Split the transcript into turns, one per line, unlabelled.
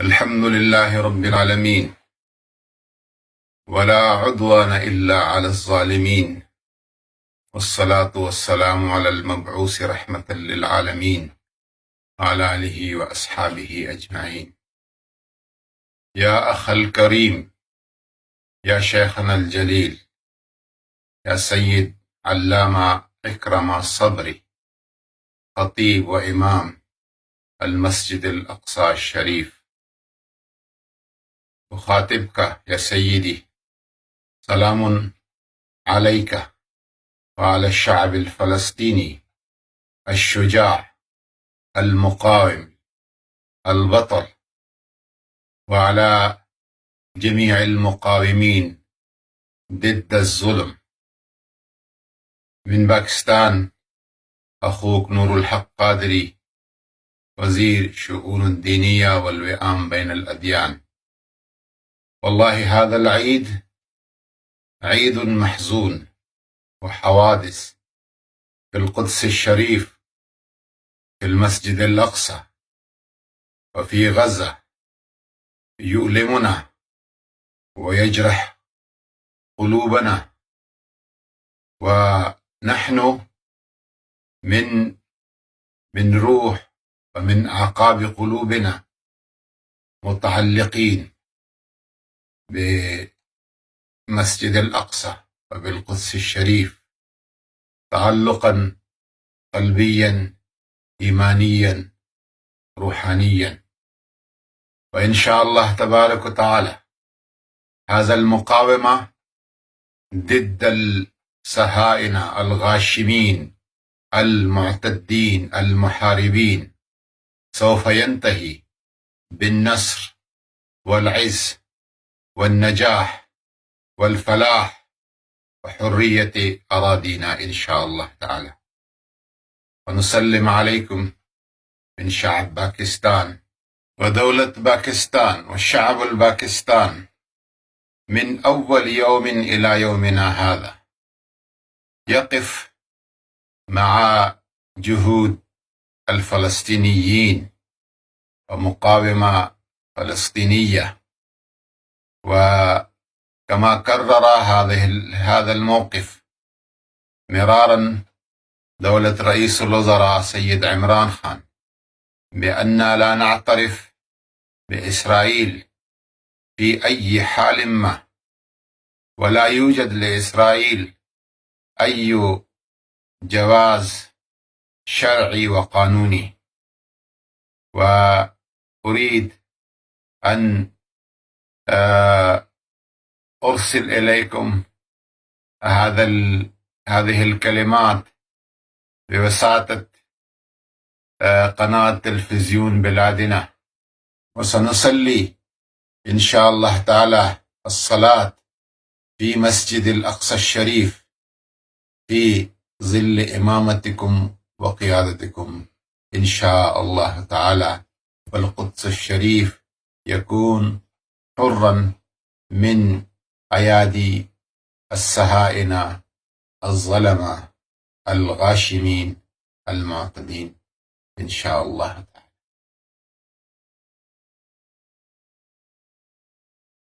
الحمد لله رب العالمين، ولا عدوان إلا على الظالمين، والصلاة والسلام على المبعوث رحمة للعالمين وعلى آله وأصحابه أجمعين. يا أخ الكريم، يا شيخنا الجليل، يا سيد علامة إكرم الصبري، خطيب وإمام المسجد الأقصى الشريف، أخاطبك يا سيدي سلام عليك وعلى الشعب الفلسطيني الشجاع المقاوم البطل، وعلى جميع المقاومين ضد الظلم. من باكستان أخوك نور الحق قادري، وزير شؤون الدينية والوئام بين الأديان. والله هذا العيد عيد محزون، وحوادث في القدس الشريف، في المسجد الأقصى، وفي غزة يؤلمنا ويجرح قلوبنا، ونحن من روح ومن أعقاب قلوبنا متعلقين بمسجد الأقصى وبالقدس الشريف تعلقا قلبيا إيمانيا روحانيا. وإن شاء الله تبارك وتعالى هذا المقاومة ضد الصهاينة الغاشمين المعتدين المحاربين سوف ينتهي بالنصر والعز والنجاح والفلاح وحرية أراضينا إن شاء الله تعالى. ونسلم عليكم من شعب باكستان ودولة باكستان والشعب الباكستان من أول يوم إلى يومنا هذا يقف مع جهود الفلسطينيين ومقاومة فلسطينية، وكما كرر هذا الموقف مرارا دولة رئيس الوزراء سيد عمران خان بأن لا نعترف بإسرائيل في أي حال ما، ولا يوجد لإسرائيل أي جواز شرعي وقانوني. وأريد أن أرسل إليكم هذه الكلمات بواسطة قناة تلفزيون بلادنا، وسنصلي إن شاء الله تعالى الصلاة في مسجد الأقصى الشريف في ظل إمامتكم وقيادتكم إن شاء الله تعالى، والقدس الشريف يكون حرا من أيادي الصهاينة الظلمة الغاشمين المعتدين إن شاء الله.